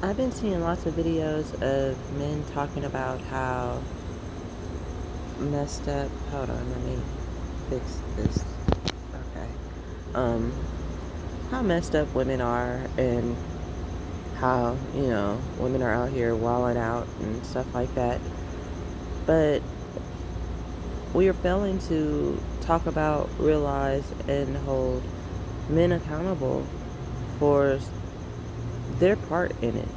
I've been seeing lots of videos of men talking about how messed up. Hold on, let me fix this. Okay. Um, how messed up women are, and how, women are out here wilding out and stuff like that. But we are failing to talk about, realize, and hold men accountable for their part in it.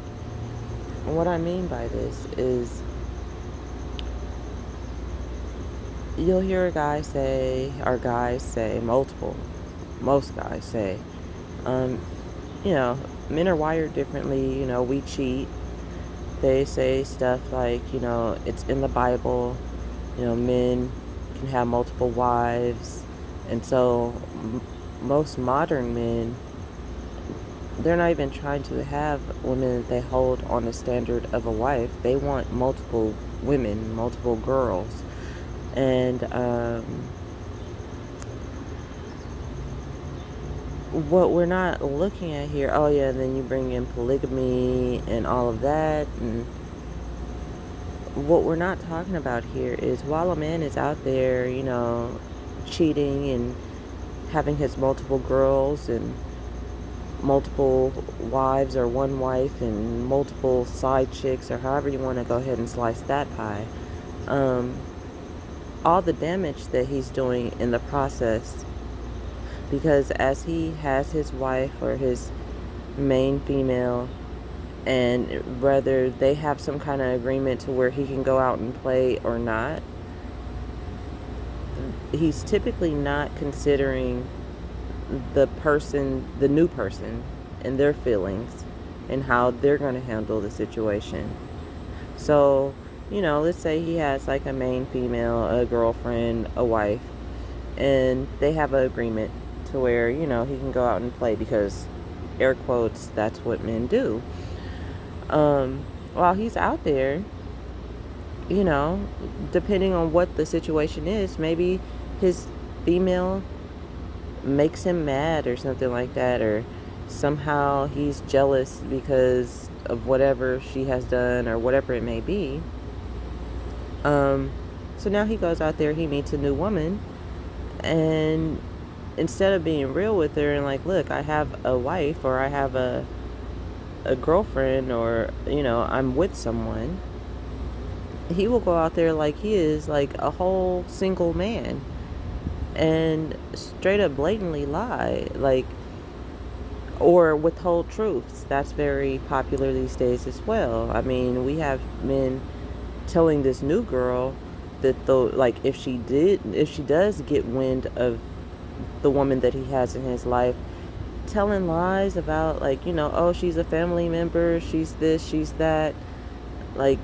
And what I mean by this is you'll hear a guy say, or guys say, most guys say, um, men are wired differently, we cheat. They say stuff like, it's in the Bible, men can have multiple wives. And so most modern men, they're not even trying to have women that they hold on the standard of a wife. They want multiple women, multiple girls. And what we're not looking at here, oh yeah, and then you bring in polygamy and all of that. And what we're not talking about here is while a man is out there, cheating and having his multiple girls and multiple wives or one wife and multiple side chicks, or however you want to go ahead and slice that pie, um, all the damage that he's doing in the process, because as he has his wife or his main female, and whether they have some kind of agreement to where he can go out and play or not, he's typically not considering the new person, and their feelings and how they're going to handle the situation. So, let's say he has like a main female, a girlfriend, a wife, and they have an agreement to where, he can go out and play because, air quotes, that's what men do. While he's out there, you know, depending on what the situation is, maybe his female makes him mad or something like that, or somehow he's jealous because of whatever she has done or whatever it may be. Um, so now he goes out there, he meets a new woman, and instead of being real with her and like, look, I have a wife, or I have a girlfriend, or, I'm with someone, he will go out there like he is like a whole single man and straight up blatantly lie, like, or withhold truths. That's very popular these days as well. I mean, we have men telling this new girl that though, like, if she does get wind of the woman that he has in his life, telling lies about, like, oh, she's a family member, she's this, she's that, like,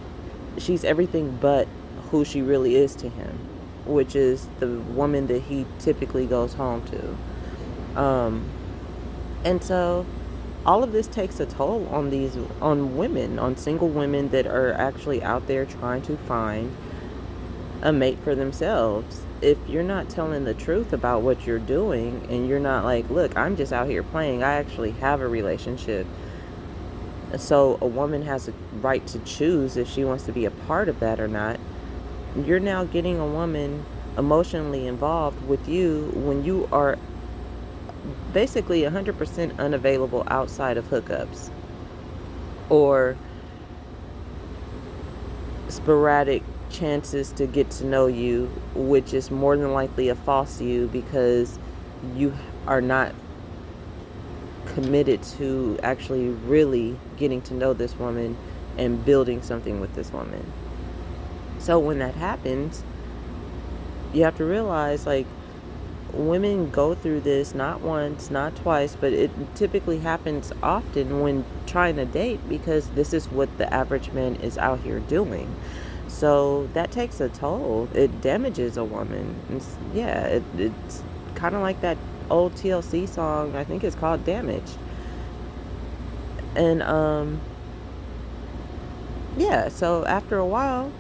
she's everything but who she really is to him, which is the woman that he typically goes home to. And so all of this takes a toll on women, on single women that are actually out there trying to find a mate for themselves. If you're not telling the truth about what you're doing, and you're not like, look, I'm just out here playing, I actually have a relationship, so a woman has a right to choose if she wants to be a part of that or not, you're now getting a woman emotionally involved with you when you are basically 100% unavailable outside of hookups or sporadic chances to get to know you, which is more than likely a false you because you are not committed to actually really getting to know this woman and building something with this woman. So when that happens, you have to realize, like, women go through this not once, not twice, but it typically happens often when trying to date, because this is what the average man is out here doing. So that takes a toll. It damages a woman. It's kind of like that old TLC song. I think it's called Damage. And yeah, so after a while,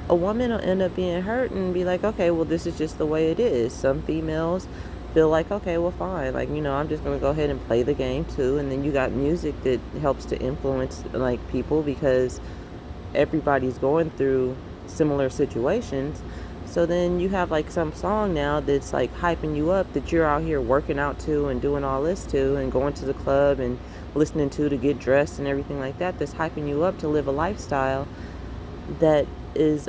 a woman will end up being hurt and be like, okay, well, this is just the way it is. Some females feel like, okay, well, fine. Like, I'm just going to go ahead and play the game too. And then you got music that helps to influence like people because everybody's going through similar situations. So then you have like some song now that's like hyping you up that you're out here working out to and doing all this to and going to the club and listening to get dressed and everything like that, that's hyping you up to live a lifestyle that is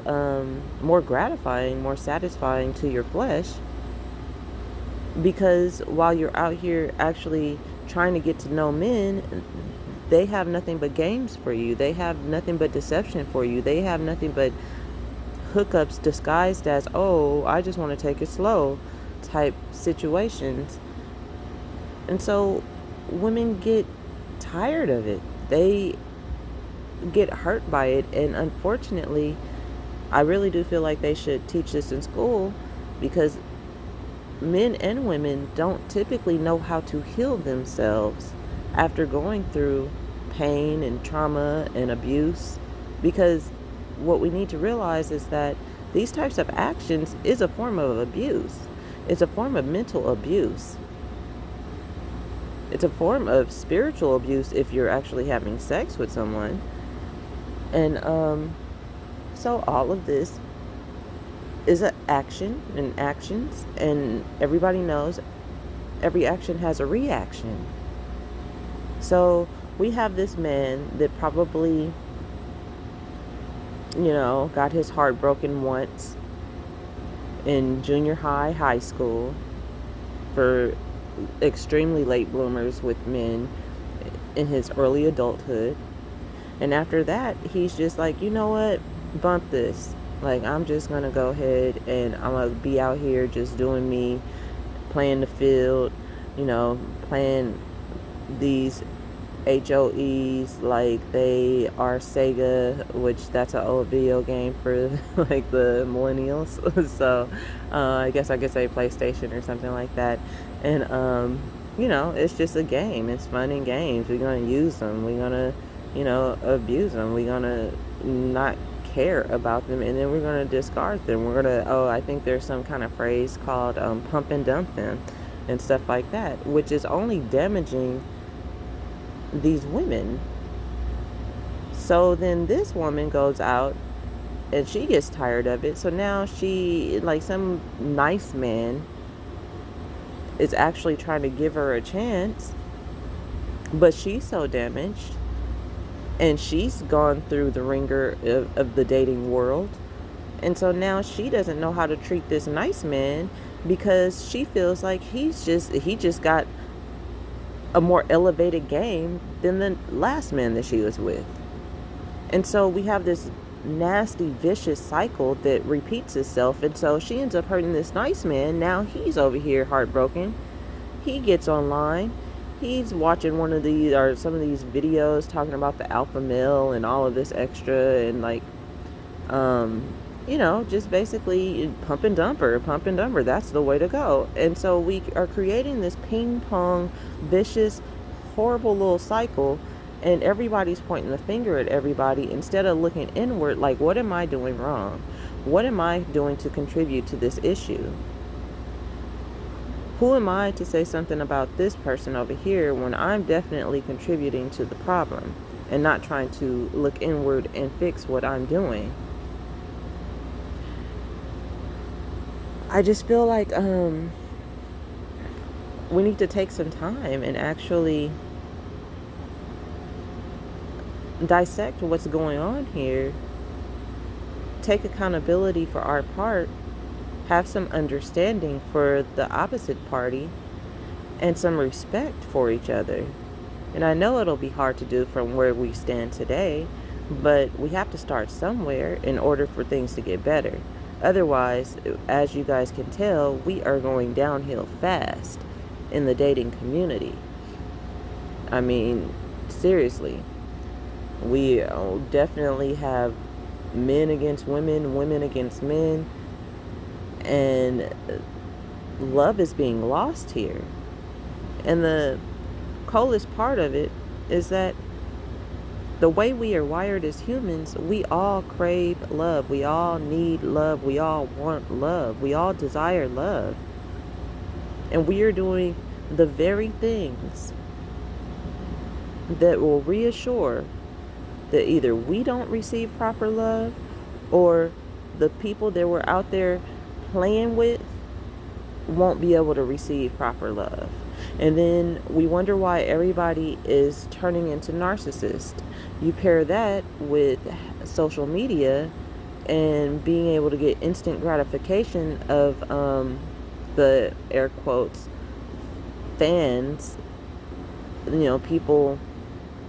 more gratifying, more satisfying to your flesh. Because while you're out here actually trying to get to know men, they have nothing but games for you. They have nothing but deception for you. They have nothing but hookups disguised as, oh, I just want to take it slow type situations. And so women get tired of it. They get hurt by it. And unfortunately, I really do feel like they should teach this in school, because men and women don't typically know how to heal themselves after going through pain and trauma and abuse. Because what we need to realize is that these types of actions is a form of abuse. It's a form of mental abuse. It's a form of spiritual abuse if you're actually having sex with someone. And so all of this is an action and actions, and everybody knows every action has a reaction. So we have this man that probably, got his heart broken once in junior high school, for extremely late bloomers with men in his early adulthood. And after that, he's just like, you know what, bump this. Like, I'm just going to go ahead and I'm going to be out here just doing me, playing the field, playing these HOEs like they are Sega, which that's an old video game for like the millennials. So I guess I could say PlayStation or something like that. And, it's just a game. It's fun and games. We're going to use them. We're going to, abuse them. We're going to not care about them, and then we're going to discard them. We're going to, I think there's some kind of phrase called pump and dump them and stuff like that, which is only damaging these women. So then this woman goes out and she gets tired of it. So now she, like, some nice man is actually trying to give her a chance, but she's so damaged and she's gone through the ringer of the dating world. And so now she doesn't know how to treat this nice man, because she feels like he just got a more elevated game than the last man that she was with. And so we have this nasty, vicious cycle that repeats itself. And so she ends up hurting this nice man. Now he's over here heartbroken. He gets online. He's watching one of these or some of these videos talking about the alpha male and all of this extra, and like, just basically pump and dumper. That's the way to go. And so we are creating this ping pong, vicious, horrible little cycle, and everybody's pointing the finger at everybody instead of looking inward, like, what am I doing wrong? What am I doing to contribute to this issue? Who am I to say something about this person over here when I'm definitely contributing to the problem and not trying to look inward and fix what I'm doing? I just feel like we need to take some time and actually dissect what's going on here, take accountability for our part, have some understanding for the opposite party, and some respect for each other. And I know it'll be hard to do from where we stand today, but we have to start somewhere in order for things to get better. Otherwise, as you guys can tell, we are going downhill fast in the dating community. I mean, seriously, we definitely have men against women, women against men, and love is being lost here. And the coolest part of it is that the way we are wired as humans, we all crave love. We all need love. We all want love. We all desire love. And we are doing the very things that will reassure that either we don't receive proper love, or the people that we're out there playing with won't be able to receive proper love. And then we wonder why everybody is turning into narcissists. You pair that with social media and being able to get instant gratification of the air quotes fans, people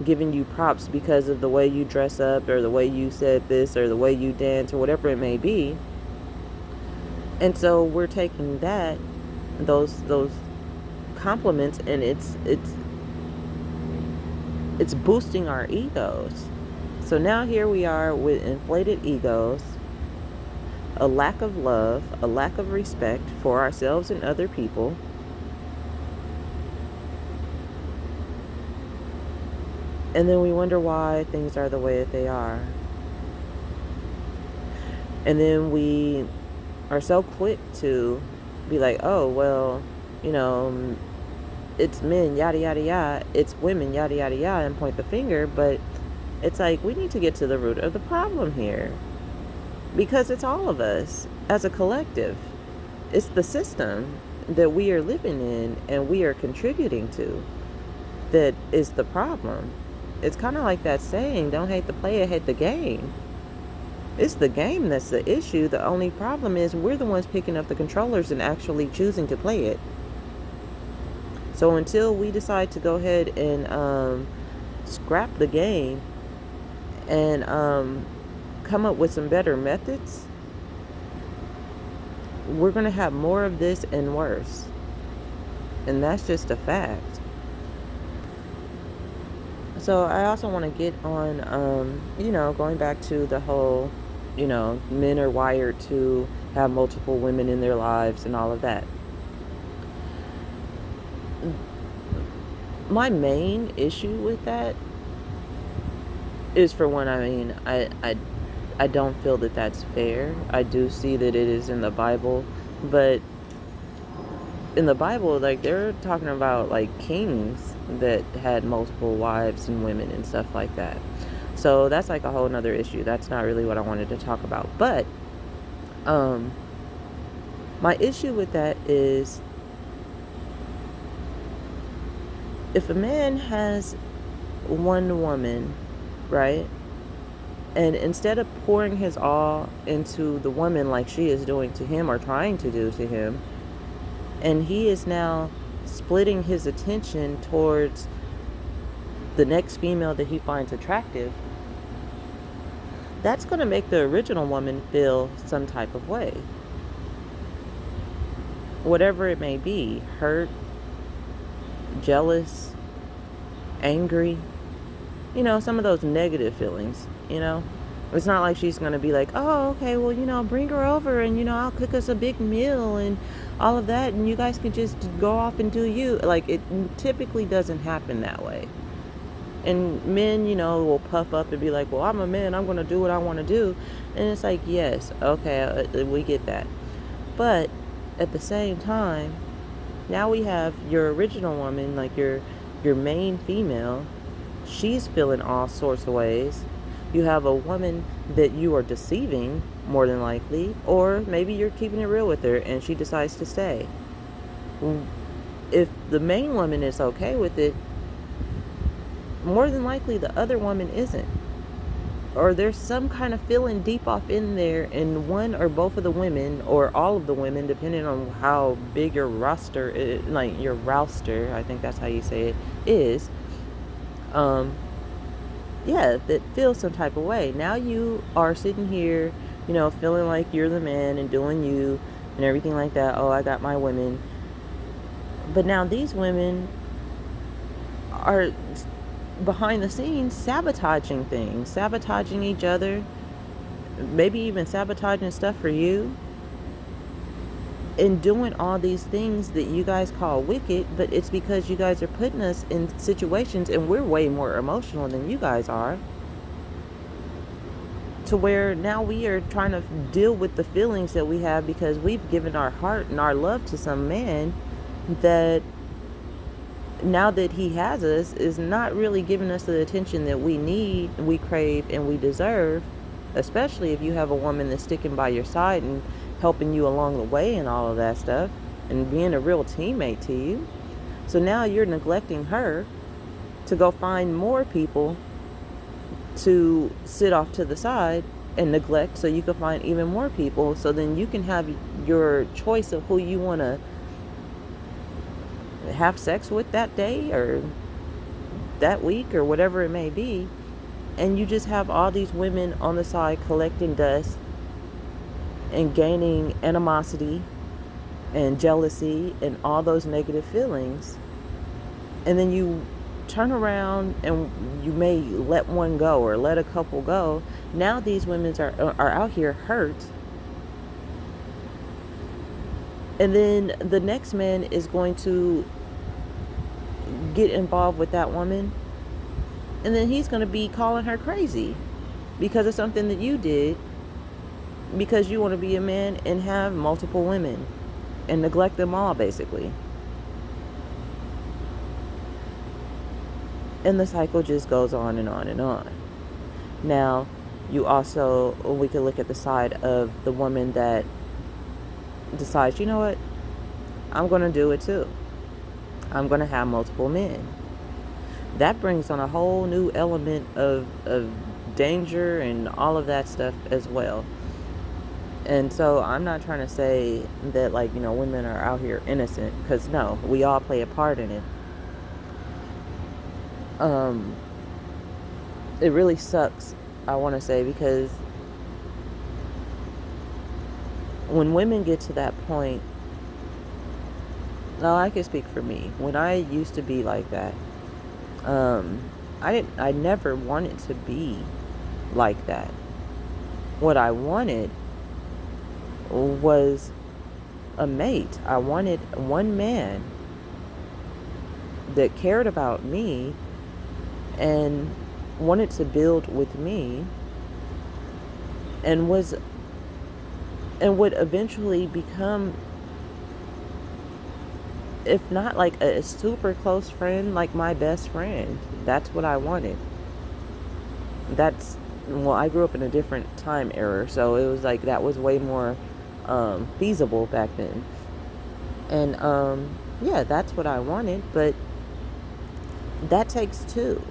giving you props because of the way you dress up, or the way you said this, or the way you dance, or whatever it may be. And so we're taking those compliments, and it's boosting our egos. So now here we are with inflated egos, a lack of love, a lack of respect for ourselves and other people. And then we wonder why things are the way that they are. And then we are so quick to be like, oh, well, it's men, yada, yada, yada. It's women, yada, yada, yada, and point the finger. But it's like, we need to get to the root of the problem here. Because it's all of us as a collective. It's the system that we are living in and we are contributing to that is the problem. It's kind of like that saying, don't hate the player, hate the game. It's the game that's the issue. The only problem is we're the ones picking up the controllers and actually choosing to play it. So until we decide to go ahead and scrap the game and come up with some better methods, we're going to have more of this and worse. And that's just a fact. So I also want to get on, going back to the whole, men are wired to have multiple women in their lives and all of that. My main issue with that is, for one, I don't feel that that's fair. I do see that it is in the Bible, but in the Bible, like, they're talking about like kings that had multiple wives and women and stuff like that. So that's like a whole nother issue. That's not really what I wanted to talk about. But my issue with that is, if a man has one woman, right, and instead of pouring his all into the woman like she is doing to him or trying to do to him, and he is now splitting his attention towards the next female that he finds attractive, that's going to make the original woman feel some type of way. Whatever it may be, hurt, jealous, angry, some of those negative feelings, It's not like she's going to be like, oh, okay, well, bring her over and, I'll cook us a big meal and all of that, and you guys can just go off and do you. Like, it typically doesn't happen that way. And men, will puff up and be like, well, I'm a man, I'm going to do what I want to do. And it's like, yes, okay, we get that. But at the same time, now we have your original woman, like your main female. She's feeling all sorts of ways. You have a woman that you are deceiving, more than likely, or maybe you're keeping it real with her and she decides to stay. If the main woman is okay with it, more than likely the other woman isn't. Or there's some kind of feeling deep off in there, and one or both of the women, or all of the women, depending on how big your roster is, like your roster, I think that's how you say it, is, that feels some type of way. Now you are sitting here, feeling like you're the man and doing you and everything like that. Oh, I got my women. But now these women are behind the scenes sabotaging things, sabotaging each other, maybe even sabotaging stuff for you, and doing all these things that you guys call wicked. But it's because you guys are putting us in situations, and we're way more emotional than you guys are, to where now we are trying to deal with the feelings that we have because we've given our heart and our love to some man that now that he has us, is not really giving us the attention that we need, we crave, and we deserve, especially if you have a woman that's sticking by your side and helping you along the way and all of that stuff and being a real teammate to you. So now you're neglecting her to go find more people to sit off to the side and neglect so you can find even more people, so then you can have your choice of who you want to have sex with that day or that week or whatever it may be. And you just have all these women on the side collecting dust and gaining animosity and jealousy and all those negative feelings. And then you turn around and you may let one go or let a couple go. Now these women are out here hurt. And then the next man is going to get involved with that woman. And then he's going to be calling her crazy because of something that you did, because you want to be a man and have multiple women and neglect them all, basically. And the cycle just goes on and on and on. Now, you also, we could look at the side of the woman that decides, you know what, I'm going to do it too. I'm going to have multiple men. That brings on a whole new element of danger and all of that stuff as well. And so I'm not trying to say that, like, you know, women are out here innocent, because no, we all play a part in it. It really sucks, I want to say, because when women get to that point, now I can speak for me. When I used to be like that, I never wanted to be like that. What I wanted was a mate. I wanted one man that cared about me and wanted to build with me and would eventually become, if not like a super close friend, like my best friend. That's what I wanted. Well, I grew up in a different time era, so it was like that was way more feasible back then. And yeah, that's what I wanted, but that takes two.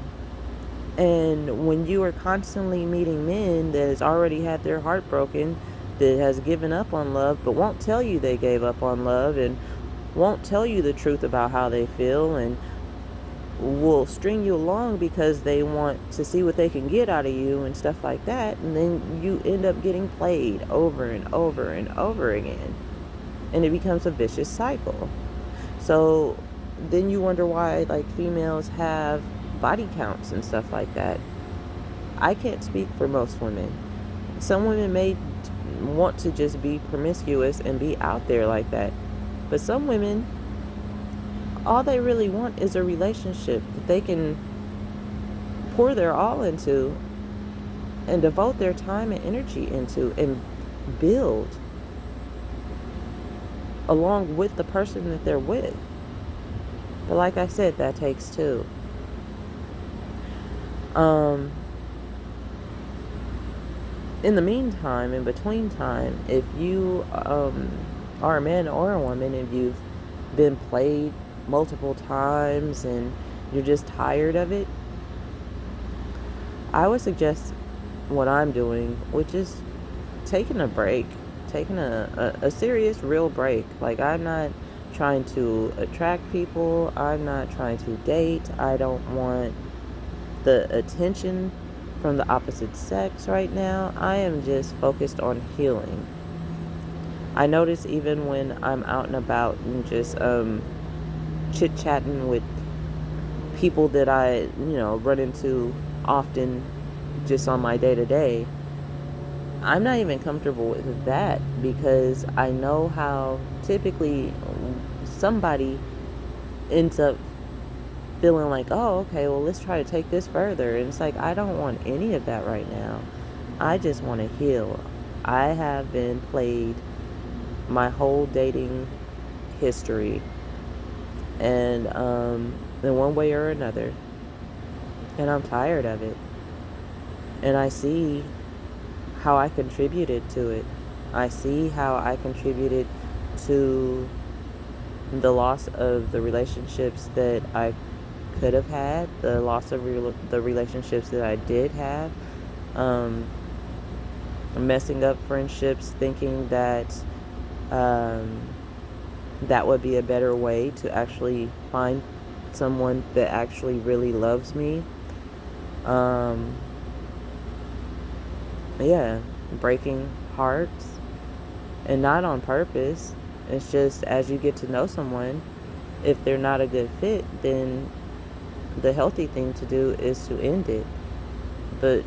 And when you are constantly meeting men that has already had their heart broken, that has given up on love, but won't tell you they gave up on love, and won't tell you the truth about how they feel, and will string you along because they want to see what they can get out of you and stuff like that, and then you end up getting played over and over and over again, and it becomes a vicious cycle. So then you wonder why, like, females have body counts and stuff like that. I can't speak for most women. Some women may want to just be promiscuous and be out there like that, but some women, all they really want is a relationship that they can pour their all into and devote their time and energy into and build along with the person that they're with. But like I said, that takes two. In the meantime, in between time, if you are a man or a woman, if you've been played multiple times and you're just tired of it, I would suggest what I'm doing, which is taking a break, taking a serious, real break. Like, I'm not trying to attract people. I'm not trying to date. I don't want the attention from the opposite sex right now. I am just focused on healing. I notice even when I'm out and about and just chit-chatting with people that I, run into often just on my day-to-day, I'm not even comfortable with that, because I know how typically somebody ends up feeling like, oh, okay, well, let's try to take this further. And it's like, I don't want any of that right now. I just want to heal. I have been played my whole dating history and in one way or another. And I'm tired of it. And I see how I contributed to it. I see how I contributed to the loss of the relationships that I could have had, the loss of the relationships that I did have, um, messing up friendships, thinking that um, that would be a better way to actually find someone that actually really loves me. Um, yeah, breaking hearts, and not on purpose. It's just as you get to know someone, if they're not a good fit, then the healthy thing to do is to end it. But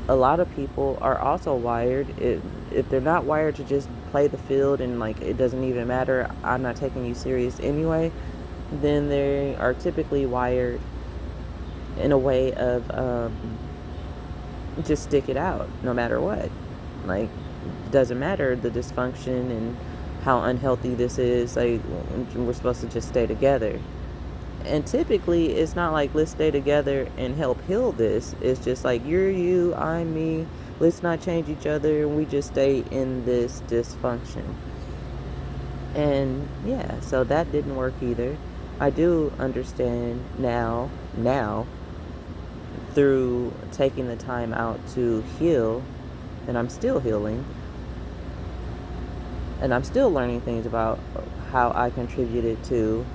a lot of people are also wired, if they're not wired to just play the field and like it doesn't even matter, I'm not taking you serious anyway, then they are typically wired in a way of just stick it out no matter what. Like, it doesn't matter the dysfunction and how unhealthy this is, like we're supposed to just stay together. And typically it's not like let's stay together and help heal this. It's just like you're you, I'm me, let's not change each other, and we just stay in this dysfunction. And yeah, so that didn't work either. I do understand now through taking the time out to heal, and I'm still healing, and I'm still learning things about how I contributed to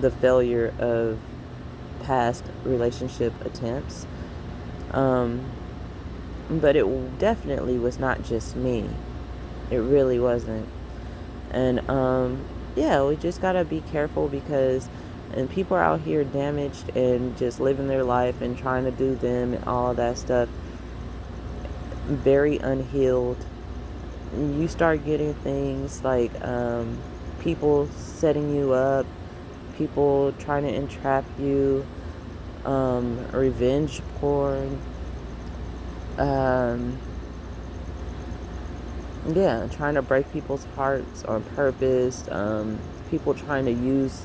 the failure of past relationship attempts. But it definitely was not just me. It really wasn't. And yeah, we just gotta be careful, because and people are out here damaged and just living their life and trying to do them and all of that stuff, very unhealed. You start getting things like people setting you up, people trying to entrap you, revenge porn, yeah, trying to break people's hearts on purpose, people trying to use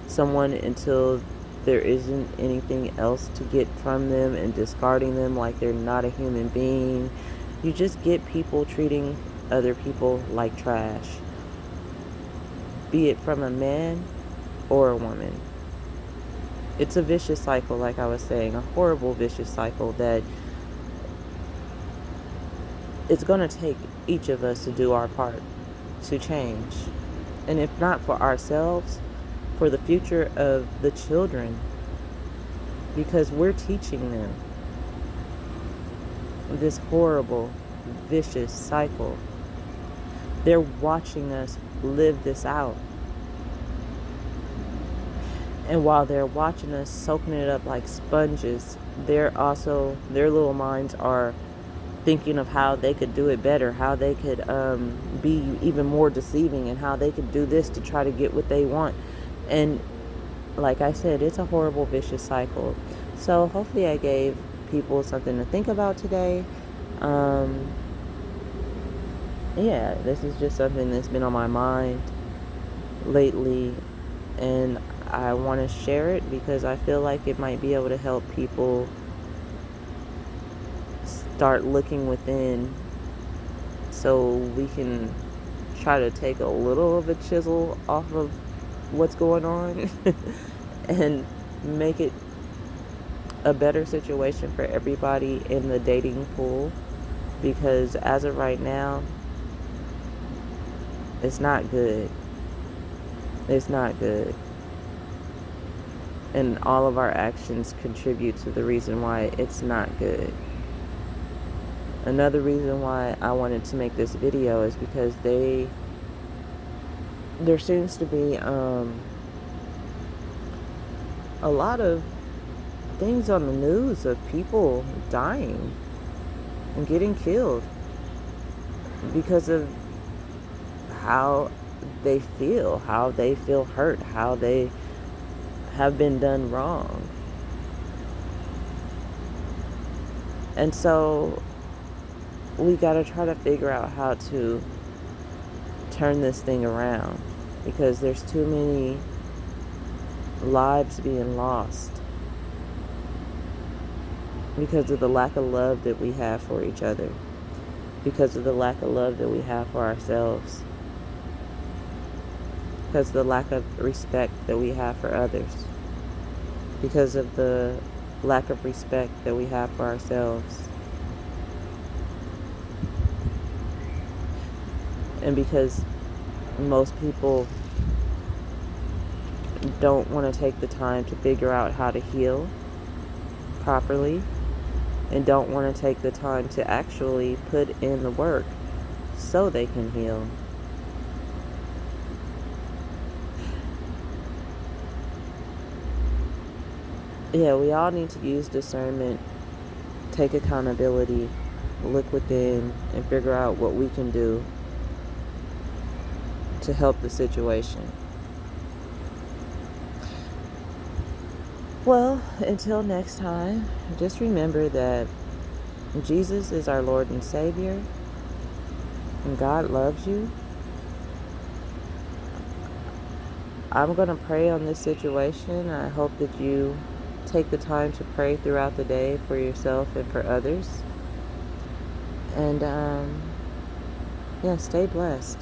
someone until there isn't anything else to get from them and discarding them like they're not a human being. You just get people treating other people like trash, be it from a man or a woman. It's a vicious cycle, like I was saying, a horrible vicious cycle that it's going to take each of us to do our part to change. And if not for ourselves, for the future of the children, because we're teaching them this horrible, vicious cycle. They're watching us live this out. And while they're watching us soaking it up like sponges, their little minds are thinking of how they could do it better, how they could be even more deceiving, and how they could do this to try to get what they want. And like I said, it's a horrible, vicious cycle. So hopefully I gave people something to think about today. Yeah, this is just something that's been on my mind lately, and I want to share it because I feel like it might be able to help people start looking within, so we can try to take a little of a chisel off of what's going on and make it a better situation for everybody in the dating pool, because as of right now, it's not good. It's not good. And all of our actions contribute to the reason why it's not good. Another reason why I wanted to make this video is because there seems to be a lot of things on the news of people dying and getting killed because of how they feel hurt, how they have been done wrong. And so we got to try to figure out how to turn this thing around. because there's too many lives being lost because of the lack of love that we have for each other, because of the lack of love that we have for ourselves, because of the lack of respect that we have for others, because of the lack of respect that we have for ourselves, and because most people don't want to take the time to figure out how to heal properly, and don't want to take the time to actually put in the work so they can heal. Yeah, we all need to use discernment, take accountability, look within, and figure out what we can do to help the situation. Well, until next time, just remember that Jesus is our Lord and Savior, and God loves you. I'm going to pray on this situation. I hope that you take the time to pray throughout the day for yourself and for others. And, yeah, stay blessed.